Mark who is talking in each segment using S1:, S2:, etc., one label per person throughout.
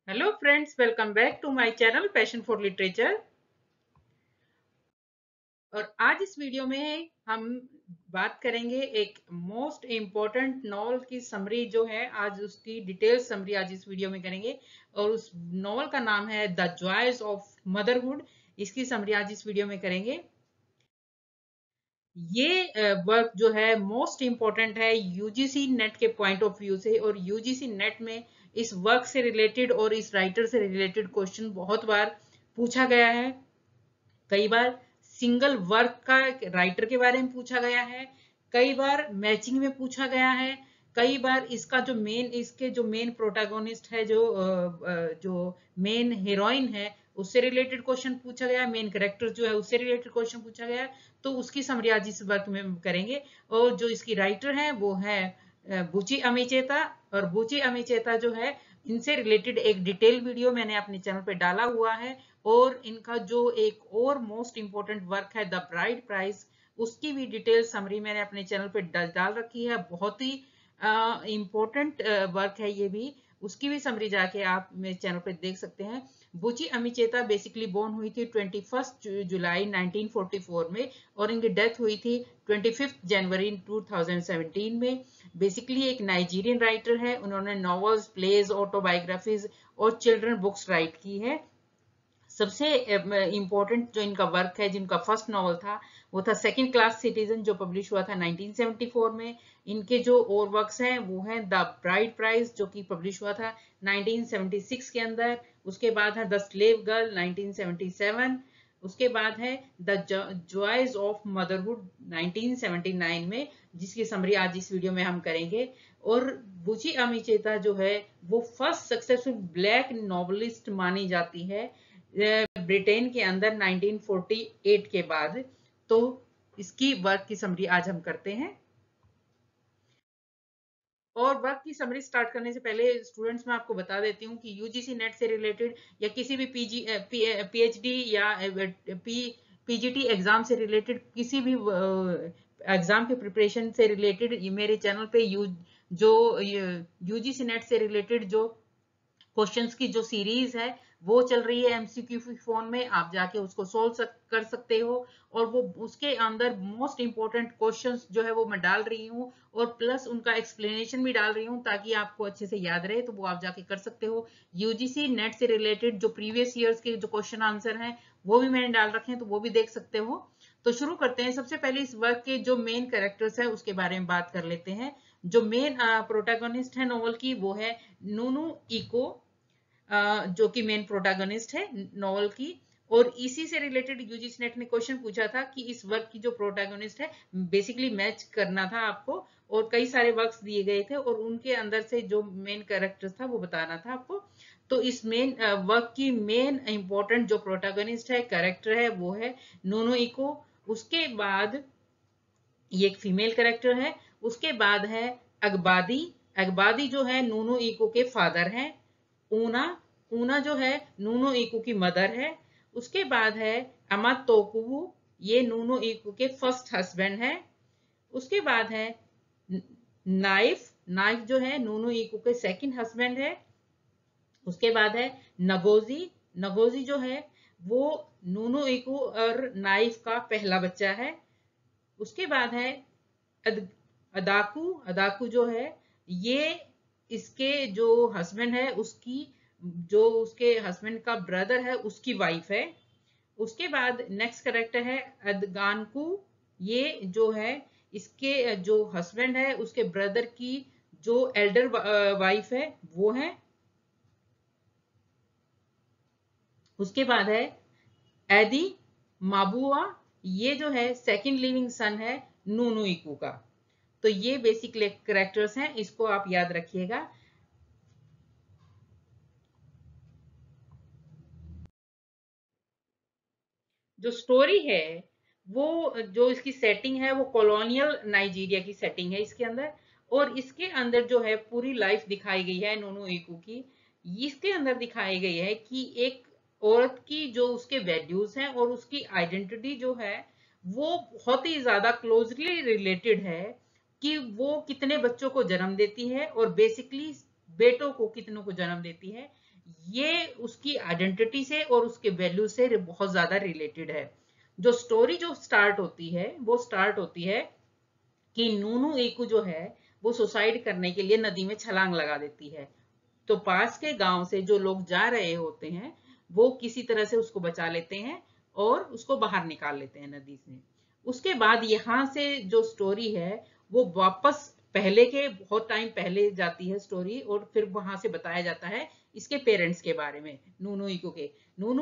S1: Hello friends, welcome back to my channel passion for literature. और आज इस video में हम बात करेंगे एक मोस्ट इम्पोर्टेंट नॉवल की समरी जो है, आज उसकी डिटेल समरी आज इस वीडियो में करेंगे। और उस नॉवल का नाम है द जॉयज ऑफ मदरहुड। इसकी समरी आज इस वीडियो में करेंगे। ये वर्क जो है मोस्ट इम्पोर्टेंट है यूजीसी नेट के पॉइंट ऑफ व्यू से। और यूजीसी नेट में इस वर्क से रिलेटेड और इस राइटर से रिलेटेड क्वेश्चन बहुत बार पूछा गया है। कई बार सिंगल वर्क का राइटर के बारे में पूछा गया है, कई बार मैचिंग में पूछा गया है, कई बार इसका जो मेन इसके जो मेन प्रोटैगोनिस्ट है, जो मेन हीरोइन है, उससे रिलेटेड क्वेश्चन पूछा गया है, मेन कैरेक्टर जो है उससे रिलेटेड क्वेश्चन पूछा गया है। तो उसकी समरी आज इस वर्क में करेंगे। और जो इसकी राइटर है वो है बुची अमिचेता। और बुची अमिचेता जो है, इनसे रिलेटेड एक डिटेल वीडियो मैंने अपने चैनल पे डाला हुआ है। और इनका जो एक और मोस्ट इम्पोर्टेंट वर्क है द ब्राइड प्राइज, उसकी भी डिटेल समरी मैंने अपने चैनल पे डाल रखी है। बहुत ही इम्पोर्टेंट वर्क है ये भी। उसकी भी समरी जाके आप मेरे चैनल पे देख सकते हैं। बुची अमिचेता बेसिकली बोर्न हुई थी 21 जुलाई 1944 में, और इनकी डेथ हुई थी 25 जनवरी 2017 में। बेसिकली एक नाइजीरियन राइटर है। उन्होंने नॉवेल्स, प्लेज, ऑटोबायोग्राफीज और चिल्ड्रन बुक्स राइट की है। सबसे इम्पोर्टेंट जो इनका वर्क है, जिनका फर्स्ट नॉवल था, वो था सेकंड क्लास सिटीजन, जो पब्लिश हुआ था 1974 में। इनके जो और वर्क्स हैं वो हैं द ब्राइड प्राइज, जो कि पब्लिश हुआ था 1976 के अंदर। उसके बाद है द स्लेव गर्ल 1977। उसके बाद है द जॉयज ऑफ मदरहुड 1979 में, जिसकी समरी आज इस वीडियो में हम करेंगे। और बुची अमिचेता जो है वो फर्स्ट सक्सेसफुल ब्लैक नॉवलिस्ट मानी जाती है ब्रिटेन के अंदर 1948 के बाद। तो इसकी वर्क की समरी आज हम करते हैं। और वर्क की समरी स्टार्ट करने से पहले स्टूडेंट्स, मैं आपको बता देती हूँ कि यूजीसी नेट से रिलेटेड या किसी भी पीएचडी या पीजीटी एग्जाम से रिलेटेड, किसी भी एग्जाम के प्रिपरेशन से रिलेटेड, मेरे चैनल पे जो यूजीसी नेट से रिलेटेड जो क्वेश्चंस की जो सीरीज है वो चल रही है एमसीक्यू फोन में। आप जाके उसको सोल्व कर सकते हो। और वो उसके अंदर मोस्ट इंपोर्टेंट क्वेश्चंस जो है वो मैं डाल रही हूँ, और प्लस उनका एक्सप्लेनेशन भी डाल रही हूँ, ताकि आपको अच्छे से याद रहे। तो वो आप जाके कर सकते हो। यूजीसी नेट से रिलेटेड जो प्रीवियस ईयर्स के जो क्वेश्चन आंसर हैं वो भी मैंने डाल रखे हैं, तो वो भी देख सकते हो। तो शुरू करते हैं। सबसे पहले इस वर्क के जो मेन कैरेक्टर्स है उसके बारे में बात कर लेते हैं। जो मेन प्रोटैगनिस्ट है नॉवल की, वो है नूनू इको, जो कि मेन प्रोटैगनिस्ट है नॉवल की। और इसी से रिलेटेड यूजीसी नेट ने क्वेश्चन पूछा था कि इस वर्क की जो प्रोटैगनिस्ट है, बेसिकली मैच करना था आपको। और कई सारे वर्क्स दिए गए थे और उनके अंदर से जो मेन कैरेक्टर था वो बताना था आपको। तो इस मेन वर्क की मेन इंपॉर्टेंट जो प्रोटैगनिस्ट है, कैरेक्टर है, वो है नोनो इको। उसके बाद ये एक फीमेल कैरेक्टर है। उसके बाद है अगबादी। अगबादी जो है नूनो इको के फादर हैं। ऊना, ऊना जो है नूनो इको की मदर है। उसके बाद है अमातोकुबु, ये नूनो इको के फर्स्ट हस्बैंड है। उसके बाद है नाइफ, नाइफ जो है नूनो इको के सेकंड हस्बैंड है। उसके बाद है नगोजी, नगोजी जो है वो नूनो इको और नाइफ का पहला बच्चा है। उसके बाद है अदाकू, अदाकू जो है ये इसके जो हस्बैंड है उसकी, जो उसके हस्बैंड का ब्रदर है उसकी वाइफ है। उसके बाद नेक्स्ट करेक्टर है अदगानकू। ये जो है इसके जो हस्बैंड है उसके ब्रदर की जो एल्डर वाइफ है वो है। उसके बाद है एदी माबुआ, ये जो है सेकंड लिविंग सन है नूनुइकू का। तो ये बेसिक कैरेक्टर्स हैं, इसको आप याद रखिएगा। जो स्टोरी है वो, जो इसकी सेटिंग है वो कॉलोनियल नाइजीरिया की सेटिंग है इसके अंदर। और इसके अंदर जो है पूरी लाइफ दिखाई गई है नोनो एकू की। इसके अंदर दिखाई गई है कि एक औरत की जो उसके वैल्यूज हैं और उसकी आइडेंटिटी जो है वो बहुत ही ज्यादा क्लोजली रिलेटेड है, कि वो कितने बच्चों को जन्म देती है और बेसिकली बेटों को कितनों को जन्म देती है। ये उसकी आइडेंटिटी से और उसके वैल्यू से बहुत ज्यादा रिलेटेड है। जो स्टोरी जो स्टार्ट होती है वो स्टार्ट होती है कि नूनू एकू जो है वो सुसाइड करने के लिए नदी में छलांग लगा देती है। तो पास के गांव से जो लोग जा रहे होते हैं वो किसी तरह से उसको बचा लेते हैं और उसको बाहर निकाल लेते हैं नदी से। उसके बाद यहाँ से जो स्टोरी है वो वापस पहले के बहुत टाइम पहले जाती है स्टोरी, और फिर वहां से बताया जाता है इसके पेरेंट्स के बारे में, नूनू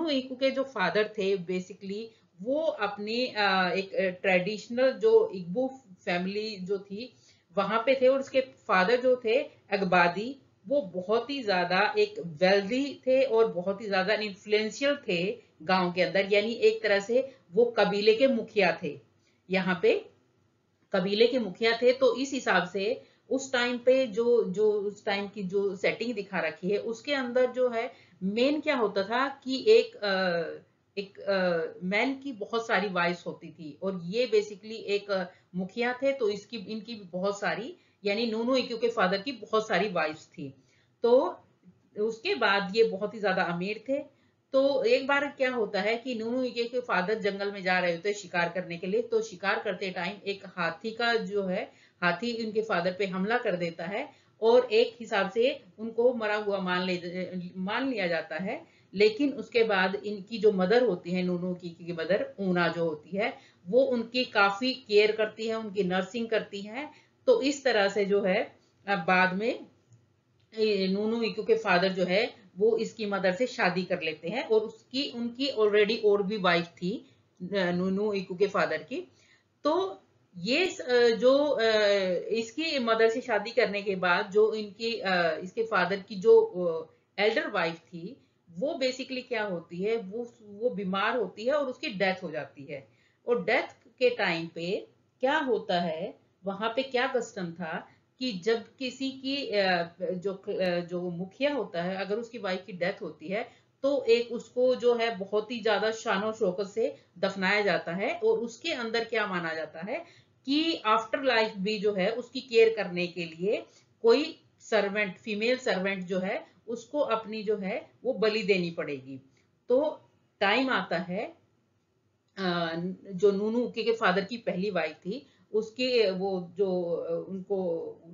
S1: इकू के जो फादर थे बेसिकली वो अपनी एक ट्रेडिशनल जो इग्बू फैमिली जो थी वहां पे थे, और उसके फादर जो थे अगबादी, वो बहुत ही ज्यादा एक वेल्दी थे और बहुत ही ज्यादा इन्फ्लुएंशियल थे गांव के अंदर, यानी एक तरह से वो कबीले के मुखिया थे। यहाँ पे कबीले के मुखिया थे, तो इस हिसाब से उस टाइम पे जो जो उस टाइम की जो सेटिंग दिखा रखी है उसके अंदर जो है मेन क्या होता था कि एक मैन की बहुत सारी वाइफ्स होती थी, और ये बेसिकली एक मुखिया थे, तो इसकी इनकी भी बहुत सारी, यानी नूनू इक्यू के फादर की बहुत सारी वाइफ्स थी। तो उसके बाद ये बहुत ही ज्यादा अमीर थे। तो एक बार क्या होता है कि नूनू इके के फादर जंगल में जा रहे होते हैं शिकार करने के लिए, तो शिकार करते टाइम एक हाथी का जो है हाथी उनके फादर पे हमला कर देता है, और एक हिसाब से उनको मरा हुआ मान लिया जाता है। लेकिन उसके बाद इनकी जो मदर होती है नूनू की मदर ऊना जो होती है वो उनकी काफी केयर करती है, उनकी नर्सिंग करती है। तो इस तरह से जो है बाद में नूनू इकू के फादर जो है वो इसकी मदर से शादी कर लेते हैं, और उसकी उनकी ऑलरेडी और भी वाइफ थी नूनू इकू के फादर की। तो ये जो इसकी मदर से शादी करने के बाद जो इनकी इसके फादर की जो एल्डर वाइफ थी वो बेसिकली क्या होती है, वो बीमार होती है और उसकी डेथ हो जाती है। और डेथ के टाइम पे क्या होता है, वहां पे क्या कस्टम था कि जब किसी की जो मुखिया होता है अगर उसकी वाइफ की डेथ होती है तो एक उसको जो है बहुत ही ज्यादा शानो शौकत से दफनाया जाता है, और उसके अंदर क्या माना जाता है कि आफ्टर लाइफ भी जो है उसकी केयर करने के लिए कोई सर्वेंट, फीमेल सर्वेंट जो है उसको अपनी जो है वो बलि देनी पड़ेगी। तो टाइम आता है जो नूनू के फादर की पहली वाइफ थी उसके वो जो उनको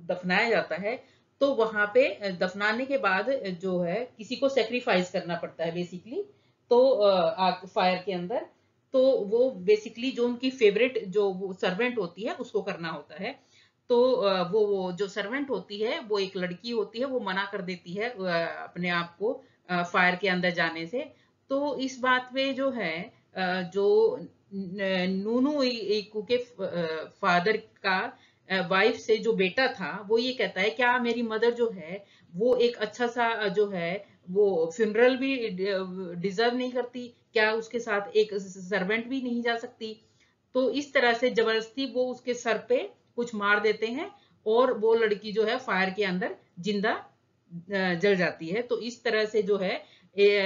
S1: दफनाया जाता है, तो वहां पे दफनाने के बाद जो है किसी को सेक्रीफाइस करना पड़ता है बेसिकली, तो आग फायर के अंदर। तो वो बेसिकली जो उनकी फेवरेट जो वो सर्वेंट होती है उसको करना होता है। तो वो जो सर्वेंट होती है वो एक लड़की होती है, वो मना कर देती है अपने आप को फायर के अंदर जाने से। तो इस बात पे जो है जो नूनू इकू के फादर का वाइफ से जो बेटा था वो ये कहता है क्या मेरी मदर जो है वो एक अच्छा सा जो है वो फ्यूनरल भी डिजर्व नहीं करती, क्या उसके साथ एक सर्वेंट भी नहीं जा सकती। तो इस तरह से जबरदस्ती वो उसके सर पे कुछ मार देते हैं, और वो लड़की जो है फायर के अंदर जिंदा जल जाती है। तो इस तरह से जो है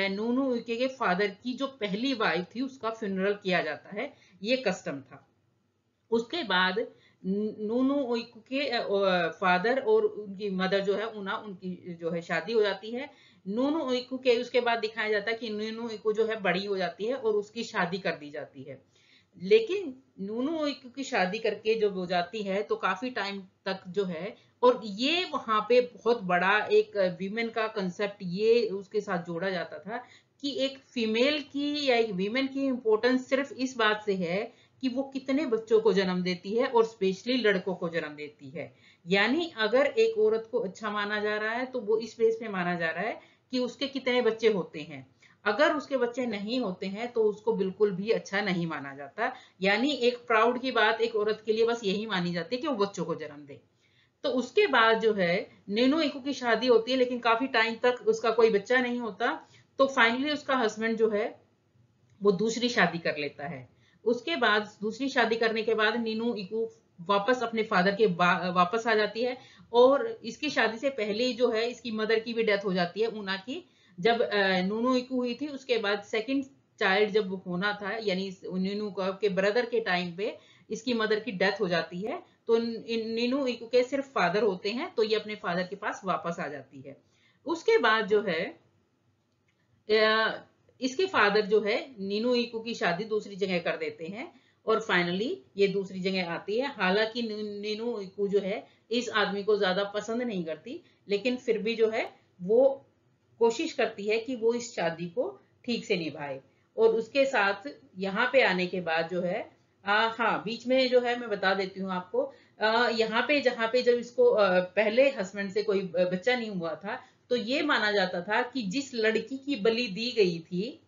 S1: नूनू के फादर की जो पहली वाइफ थी उसका फ्यूनरल किया जाता है, ये कस्टम था। उसके बाद नूनू ओइकू के फादर और उनकी मदर जो है उना उनकी जो है शादी हो जाती है। नूनू ओइकू के उसके बाद दिखाया जाता है कि नूनू ओइकू जो है बड़ी हो जाती है और उसकी शादी कर दी जाती है। लेकिन नूनू ओइकू की शादी करके जब हो जाती है तो काफी टाइम तक जो है, और ये वहां पे बहुत बड़ा एक वीमेन का कंसेप्ट ये उसके साथ जोड़ा जाता था कि एक फीमेल की या एक वीमेन की इंपॉर्टेंस सिर्फ इस बात से है कि वो कितने बच्चों को जन्म देती है, और स्पेशली लड़कों को जन्म देती है। यानी अगर एक औरत को अच्छा माना जा रहा है तो वो इस बेस पे माना जा रहा है कि उसके कितने बच्चे होते हैं। अगर उसके बच्चे नहीं होते हैं तो उसको बिल्कुल भी अच्छा नहीं माना जाता। यानी एक प्राउड की बात एक औरत के लिए बस यही मानी जाती है कि वो बच्चों को जन्म दे। तो उसके बाद जो है नैनो इको की शादी होती है, लेकिन काफी टाइम तक उसका कोई बच्चा नहीं होता। तो फाइनली उसका हस्बैंड जो है वो दूसरी शादी कर लेता है। उसके बाद दूसरी शादी करने के बाद नीनू इकू वापस अपने फादर के वापस आ जाती है, और इसकी शादी से पहले ही जो है इसकी मदर की भी डेथ हो जाती है ऊना की। जब नूनू इकू हुई थी उसके बाद सेकंड चाइल्ड जब होना था, यानी नीनू के ब्रदर के टाइम पे इसकी मदर की डेथ हो जाती है। तो नीनू इकू के सिर्फ फादर होते हैं, तो ये अपने फादर के पास वापस आ जाती है। उसके बाद जो है इसके फादर जो है नीनू ईकू की शादी दूसरी जगह कर देते हैं और फाइनली ये दूसरी जगह आती है। हालांकि नीनू ईकू जो है इस आदमी को ज्यादा पसंद नहीं करती, लेकिन फिर भी जो है वो कोशिश करती है कि वो इस शादी को ठीक से निभाए। और उसके साथ यहाँ पे आने के बाद जो है हाँ, बीच में जो है मैं बता देती हूँ आपको, यहाँ पे जहाँ पे जब इसको पहले हस्बैंड से कोई बच्चा नहीं हुआ था, तो ये माना जाता था कि जिस लड़की की बलि दी गई थी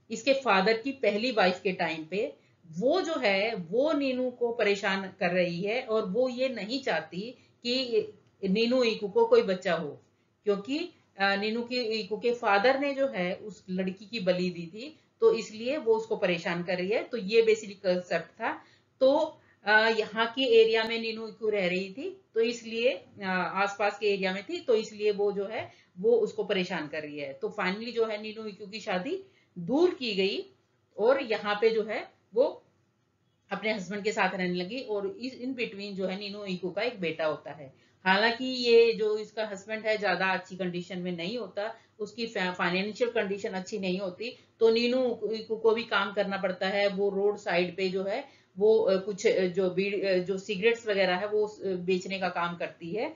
S1: इसके फादर की पहली वाइफ के टाइम पे, वो जो है वो नीनू को परेशान कर रही है और वो ये नहीं चाहती कि नीनू ईकू को कोई बच्चा हो, क्योंकि नीनू की ईकू के फादर ने जो है उस लड़की की बलि दी थी, तो इसलिए वो उसको परेशान कर रही है। तो ये बेसिकली कंसेप्ट था। तो यहाँ के एरिया में नीनू ईकू रह रही थी, तो इसलिए आसपास के एरिया में थी, तो इसलिए वो जो है वो उसको परेशान कर रही है। तो फाइनली जो है नीनू ईकू की शादी दूर की गई और यहाँ पे जो है वो अपने हस्बैंड के साथ रहने लगी। और इस इन बिटवीन जो है नीनू ईकू का एक बेटा होता है। हालांकि ये जो इसका हस्बैंड है ज्यादा अच्छी कंडीशन में नहीं होता, उसकी फाइनेंशियल कंडीशन अच्छी नहीं होती, तो नीनू ईकू को भी काम करना पड़ता है। वो रोड साइड पे जो है वो कुछ जो बीड़ जो सिगरेट्स वगैरह है वो बेचने का काम करती है।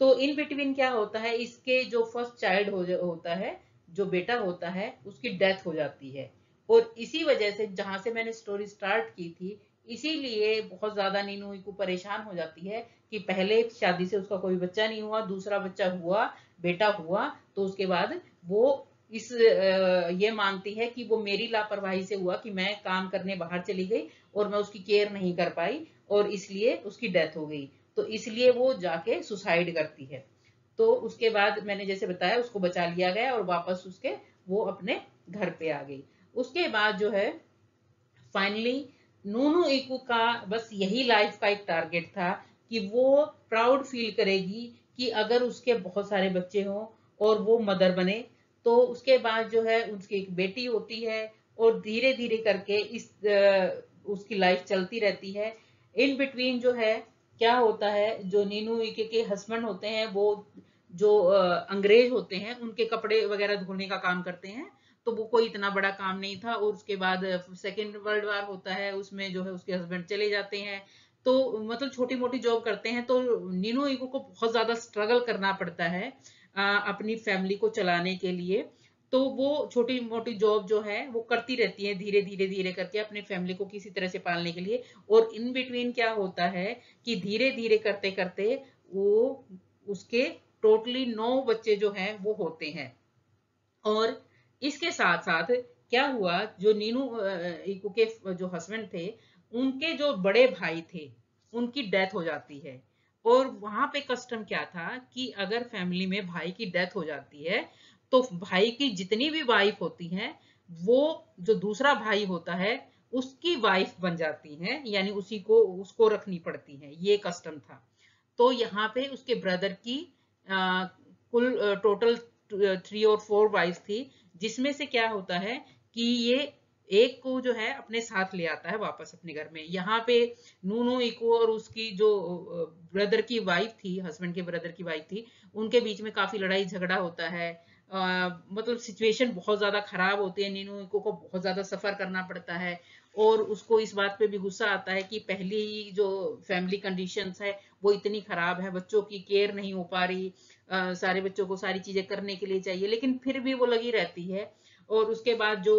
S1: तो इन बिटवीन क्या होता है, इसके जो फर्स्ट चाइल्ड होता है, जो बेटा होता है, उसकी डेथ हो जाती है। और इसी वजह से जहां से मैंने स्टोरी स्टार्ट की थी, इसीलिए बहुत ज्यादा नीनू को परेशान हो जाती है कि पहले शादी से उसका कोई बच्चा नहीं हुआ, दूसरा बच्चा हुआ, बेटा हुआ, तो उसके बाद वो ये मानती है कि वो मेरी लापरवाही से हुआ कि मैं काम करने बाहर चली गई और मैं उसकी केयर नहीं कर पाई और इसलिए उसकी डेथ हो गई। तो इसलिए वो जाके सुसाइड करती है। तो उसके बाद मैंने जैसे बताया उसको बचा लिया गया और वापस उसके वो अपने घर पे आ गई। उसके बाद जो है फाइनली नूनू ईकू का बस यही लाइफ का एक टारगेट था कि वो प्राउड फील करेगी कि अगर उसके बहुत सारे बच्चे हों और वो मदर बने। तो उसके बाद जो है उसकी एक बेटी होती है और धीरे धीरे करके उसकी लाइफ चलती रहती है। इन बिटवीन जो है क्या होता है, जो नीनू ईके के हस्बैंड होते हैं वो जो अंग्रेज होते हैं उनके कपड़े वगैरह धोने का काम करते हैं। तो वो कोई इतना बड़ा काम नहीं था। और उसके बाद सेकेंड वर्ल्ड वार होता है, उसमें जो है उसके हस्बैंड चले जाते हैं। तो मतलब छोटी मोटी जॉब करते हैं। तो नीनो ईगो को बहुत ज्यादा स्ट्रगल करना पड़ता है अपनी फैमिली को चलाने के लिए। तो वो छोटी मोटी जॉब जो है वो करती रहती है, धीरे धीरे धीरे करके अपनी फैमिली को किसी तरह से पालने के लिए। और इन बिटवीन क्या होता है कि धीरे धीरे करते करते वो उसके टोटली 9 बच्चे जो हैं वो होते हैं। और इसके साथ साथ क्या हुआ, जो नीनू इकू के जो हस्बैंड थे, उनके जो बड़े भाई थे उनकी डेथ हो जाती है। और वहां पे कस्टम क्या था कि अगर फैमिली में भाई की डेथ हो जाती है तो भाई की जितनी भी वाइफ होती हैं वो जो दूसरा भाई होता है उसकी वाइफ बन जाती हैं, यानी उसी को उसको रखनी पड़ती है। ये कस्टम था। तो यहाँ पे उसके ब्रदर की कुल टोटल 3 और 4 वाइफ थी, जिसमें से क्या होता है कि ये एक को जो है अपने साथ ले आता है वापस अपने घर में। यहाँ पे नूनू इको और उसकी जो ब्रदर की वाइफ थी, हस्बैंड के ब्रदर की वाइफ थी, उनके बीच में काफी लड़ाई झगड़ा होता है। मतलब सिचुएशन बहुत ज्यादा खराब होती है, नीनू इको को बहुत ज्यादा सफर करना पड़ता है। और उसको इस बात पे भी गुस्सा आता है कि पहली ही जो फैमिली कंडीशंस है वो इतनी खराब है, बच्चों की केयर नहीं हो पा रही, सारे बच्चों को सारी चीजें करने के लिए चाहिए, लेकिन फिर भी वो लगी रहती है। और उसके बाद जो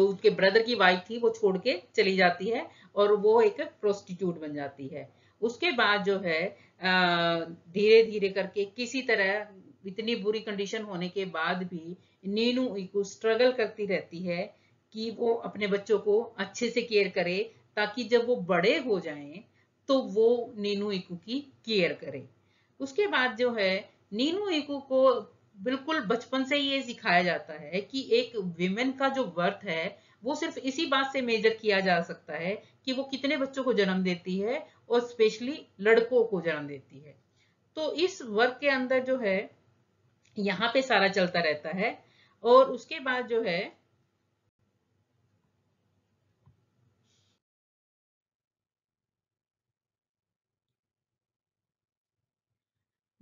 S1: उसके ब्रदर की वाइफ थी वो छोड़ के चली जाती है और वो एक प्रोस्टिट्यूट बन जाती है। उसके बाद जो है धीरे धीरे करके किसी तरह इतनी बुरी कंडीशन होने के बाद भी नीनू को स्ट्रगल करती रहती है कि वो अपने बच्चों को अच्छे से केयर करे, ताकि जब वो बड़े हो जाएं तो वो नीनू इकू की केयर करे। उसके बाद जो है नीनू इकू को बिल्कुल बचपन से ये सिखाया जाता है कि एक विमेन का जो वर्थ है वो सिर्फ इसी बात से मेजर किया जा सकता है कि वो कितने बच्चों को जन्म देती है और स्पेशली लड़कों को जन्म देती है। तो इस वर्क के अंदर जो है यहाँ पे सारा चलता रहता है। और उसके बाद जो है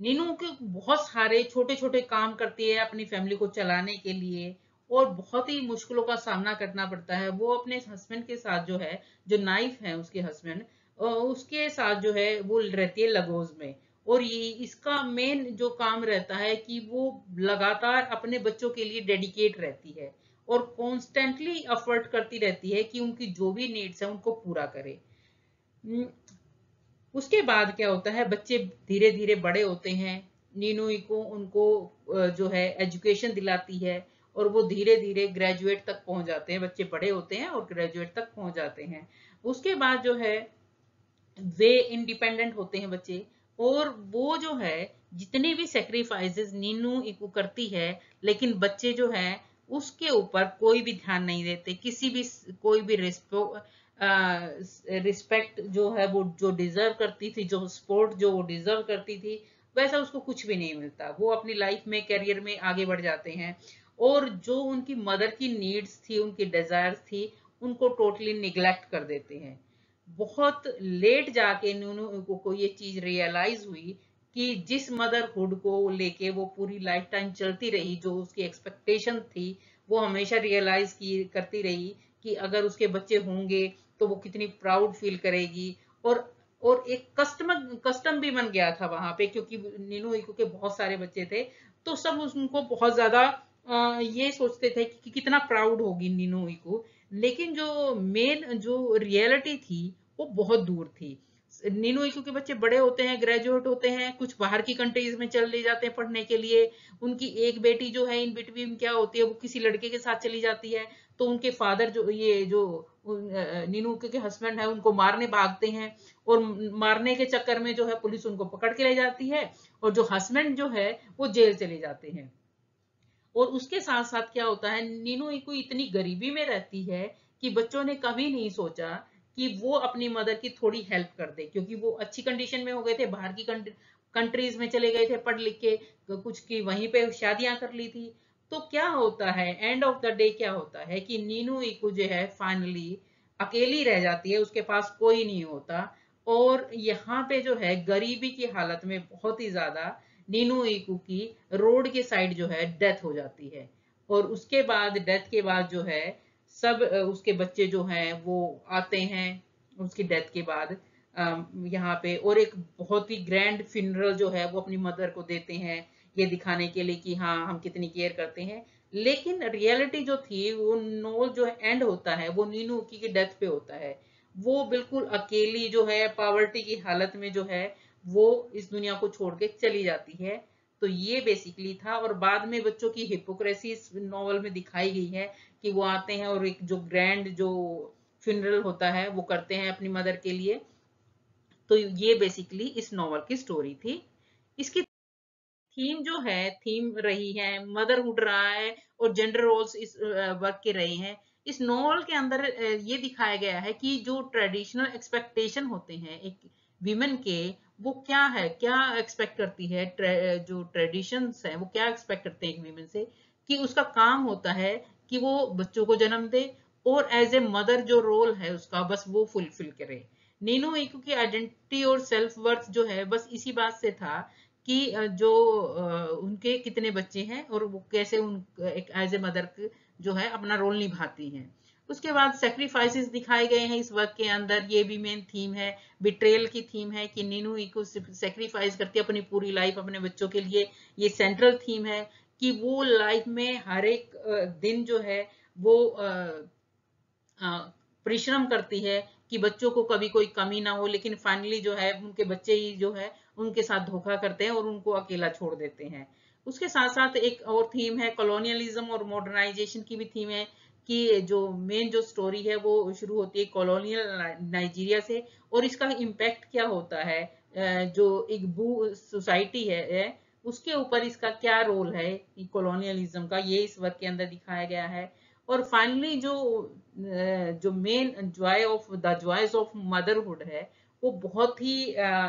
S1: नीनू के बहुत सारे छोटे छोटे काम करती है अपनी फैमिली को चलाने के लिए, और बहुत ही मुश्किलों का सामना करना पड़ता है। वो अपने हस्बैंड के साथ जो है, जो नाइफ है उसके हस्बैंड, उसके साथ जो है वो रहती है लगोज में। और ये इसका मेन जो काम रहता है कि वो लगातार अपने बच्चों के लिए डेडिकेट रहती है और कॉन्स्टेंटली एफर्ट करती रहती है कि उनकी जो भी नीड्स है उनको पूरा करे। हम्म, उसके बाद क्या होता है, बच्चे धीरे धीरे बड़े होते हैं। नीनोई को उनको जो है एजुकेशन दिलाती है, और वो धीरे धीरे ग्रेजुएट तक पहुंच जाते हैं। बच्चे बड़े होते हैं और ग्रेजुएट तक पहुंच जाते हैं। उसके बाद जो है वे इंडिपेंडेंट होते हैं बच्चे। और वो जो है जितने भी सेक्रीफाइसेस नीनू इको करती है, लेकिन बच्चे जो है उसके ऊपर कोई भी ध्यान नहीं देते। किसी भी कोई भी रिस्पेक्ट जो है वो जो डिजर्व करती थी, जो सपोर्ट जो वो डिजर्व करती थी, वैसा उसको कुछ भी नहीं मिलता। वो अपनी लाइफ में करियर में आगे बढ़ जाते हैं, और जो उनकी मदर की नीड्स थी, उनकी डिजायर्स थी, उनको टोटली निग्लेक्ट कर देते हैं। बहुत लेट जाके नूनू को ये चीज रियलाइज हुई कि जिस मदरहुड को लेके वो पूरी लाइफ टाइम चलती रही, जो उसकी एक्सपेक्टेशन थी, वो हमेशा रियलाइज की करती रही कि अगर उसके बच्चे होंगे तो वो कितनी प्राउड फील करेगी। और एक कस्टम भी बन गया था वहां पे, क्योंकि नीनू इकू के बहुत सारे बच्चे थे, तो सब उनको बहुत ज्यादा ये सोचते थे कि कितना प्राउड होगी नीनू इकू। लेकिन जो मेन जो रियलिटी थी वो बहुत दूर थी। नीनू इकू के बच्चे बड़े होते हैं, ग्रेजुएट होते हैं, कुछ बाहर की कंट्रीज में चले जाते हैं पढ़ने के लिए। उनकी एक बेटी जो है इन बिटवीन क्या होती है, वो किसी लड़के के साथ चली जाती है। तो उनके फादर जो ये जो नीनू के हस्बैंड है उनको मारने भागते हैं, और मारने के चक्कर में जो है पुलिस उनको पकड़ के ले जाती है, और जो हस्बैंड जो है वो जेल चले जाते हैं। और उसके साथ साथ क्या होता है, नीनू इको इतनी गरीबी में रहती है कि बच्चों ने कभी नहीं सोचा कि वो अपनी मदर की थोड़ी हेल्प कर दे, क्योंकि वो अच्छी कंडीशन में हो गए थे, बाहर की कंट्रीज में चले गए थे पढ़ लिख के, कुछ की वहीं पे शादियां कर ली थी। तो क्या होता है, एंड ऑफ द डे क्या होता है कि नीनू इको जो है फाइनली अकेली रह जाती है, उसके पास कोई नहीं होता। और यहाँ पे जो है गरीबी की हालत में बहुत ही ज्यादा नीनू इकू की रोड के साइड जो है डेथ हो जाती है। और उसके बाद डेथ के बाद जो है सब उसके बच्चे जो हैं वो आते हैं उसकी डेथ के बाद यहाँ पे, और एक बहुत ही ग्रैंड फ्यूनरल जो है वो अपनी मदर को देते हैं, ये दिखाने के लिए कि हाँ हम कितनी केयर करते हैं। लेकिन रियलिटी जो थी, वो नोल जो एंड होता है वो नीनू की डेथ पे होता है। वो बिल्कुल अकेली जो है पावर्टी की हालत में जो है वो इस दुनिया को छोड़ के चली जाती है। तो ये बेसिकली था। और बाद में बच्चों की हिपोक्रेसी इस नॉवल में दिखाई गई है कि वो आते हैं और एक जो ग्रैंड जो फ्यूनरल होता है वो करते हैं अपनी मदर के लिए। तो ये बेसिकली इस नॉवल की स्टोरी थी। इसकी थीम जो है, थीम रही है मदरहुड रहा है, और जेंडर रोल्स इस वर्क के रहे हैं। इस नॉवल के अंदर ये दिखाया गया है कि जो ट्रेडिशनल एक्सपेक्टेशन होते हैं एक विमेन के, वो क्या है, क्या एक्सपेक्ट करती है, जो ट्रेडिशंस है वो क्या एक्सपेक्ट करते हैं एक विमेन से, कि उसका काम होता है कि वो बच्चों को जन्म दे, और एज ए मदर जो रोल है उसका बस वो फुलफिल करे। नीनू इकू की आइडेंटिटी और सेल्फ वर्थ जो है बस इसी बात से था कि जो उनके कितने बच्चे हैं और वो कैसे उन एक एज ए मदर जो है अपना रोल निभाती हैं। उसके बाद सेक्रीफाइसेस दिखाए गए हैं इस वर्क के अंदर। ये भी मेन थीम है, बिट्रेयल की थीम है कि नीनू इको सेक्रीफाइस करती है अपनी पूरी लाइफ अपने बच्चों के लिए। ये सेंट्रल थीम है कि वो लाइफ में हर एक दिन जो है वो परिश्रम करती है कि बच्चों को कभी कोई कमी ना हो, लेकिन फाइनली जो है उनके बच्चे ही जो है उनके साथ धोखा करते हैं और उनको अकेला छोड़ देते हैं। उसके साथ साथ एक और थीम है कॉलोनियलिज्म और मॉडर्नाइजेशन की भी थीम है, कि जो मेन जो स्टोरी है वो शुरू होती है कॉलोनियल नाइजीरिया से, और इसका इम्पैक्ट क्या होता है, जो एक बू सोसाइटी है उसके ऊपर इसका क्या रोल है कॉलोनियलिज्म का, ये इस वर्क के अंदर दिखाया गया है। और फाइनली जो main Joy of the joys of motherhood है, वो बहुत ही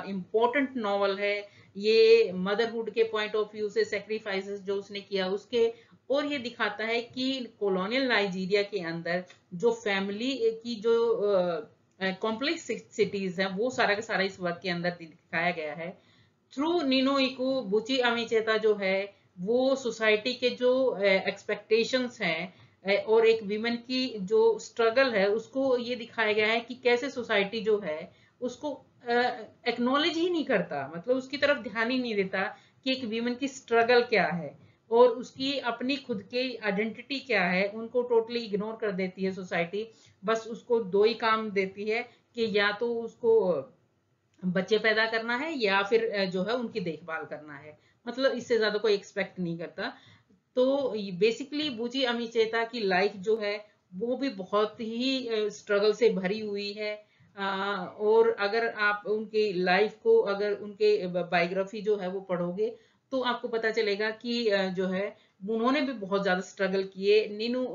S1: इम्पोर्टेंट नॉवल है। ये मदरहुड के पॉइंट ऑफ व्यू से सेक्रीफाइसेस जो उसने किया उसके, और ये दिखाता है कि कॉलोनियल नाइजीरिया के अंदर जो फैमिली की जो कॉम्प्लेक्सिटीज है वो सारा का सारा इस वर्क के अंदर दिखाया गया है। थ्रू नीनो इको बुची अमिचेता जो है वो सोसाइटी के जो एक्सपेक्टेशंस हैं और एक वीमेन की जो स्ट्रगल है उसको ये दिखाया गया है कि कैसे सोसाइटी जो है उसको एक्नॉलेज ही नहीं करता, मतलब उसकी तरफ ध्यान ही नहीं देता कि एक वीमेन की स्ट्रगल क्या है और उसकी अपनी खुद की आइडेंटिटी क्या है, उनको टोटली इग्नोर कर देती है सोसाइटी। बस उसको दो ही काम देती है कि या तो उसको बच्चे पैदा करना है या फिर जो है उनकी देखभाल करना है, मतलब इससे ज्यादा कोई एक्सपेक्ट नहीं करता। तो बेसिकली बूची अमीचेता की लाइफ जो है वो भी बहुत ही स्ट्रगल से भरी हुई है। और अगर आप उनकी लाइफ को, अगर उनके बायोग्राफी जो है वो पढ़ोगे तो आपको पता चलेगा कि जो है उन्होंने भी बहुत ज्यादा स्ट्रगल किए। नीनू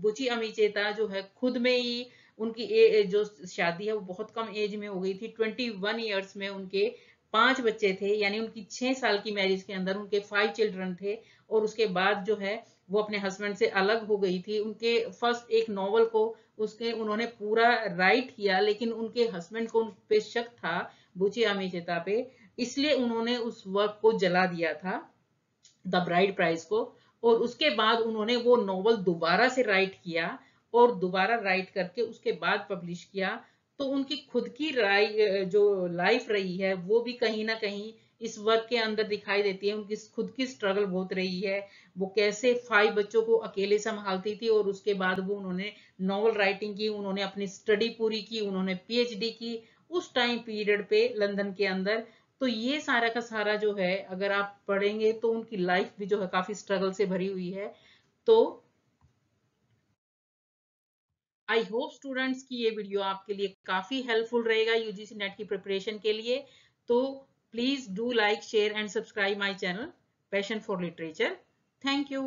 S1: बुची अमीचेता जो है खुद में ही उनकी जो शादी है वो बहुत कम एज में हो गई थी, 21 ईयर्स में उनके 5 बच्चे थे, यानी उनकी 6 साल की मैरिज के अंदर उनके 5 चिल्ड्रन थे। और उसके बाद जो है वो अपने हस्बैंड से अलग हो गई थी। उनके फर्स्ट एक नॉवल को उसके उन्होंने पूरा राइट किया, लेकिन उनके हस्बैंड को उन पे शक था, बुची अमीचेता पे, इसलिए उन्होंने उस वर्क को जला दिया था, द ब्राइड प्राइज को। और उसके बाद उन्होंने वो नॉवल दोबारा से राइट किया और दोबारा राइट करके उसके बाद पब्लिश किया। तो उनकी खुद की जो लाइफ रही है वो भी कहीं ना कहीं इस वर्क के अंदर दिखाई देती है। उनकी खुद की स्ट्रगल बहुत रही है, वो कैसे 5 बच्चों को अकेले संभालती थी और उसके बाद वो उन्होंने नॉवल राइटिंग की, उन्होंने अपनी स्टडी पूरी की, उन्होंने पीएचडी की उस टाइम पीरियड पे लंदन के अंदर। तो ये सारा का सारा जो है अगर आप पढ़ेंगे तो उनकी लाइफ भी जो है काफी स्ट्रगल से भरी हुई है। तो आई होप स्टूडेंट्स की ये वीडियो आपके लिए काफी हेल्पफुल रहेगा यूजीसी नेट की प्रिपरेशन के लिए। तो please do like share and subscribe my channel passion for literature. Thank you.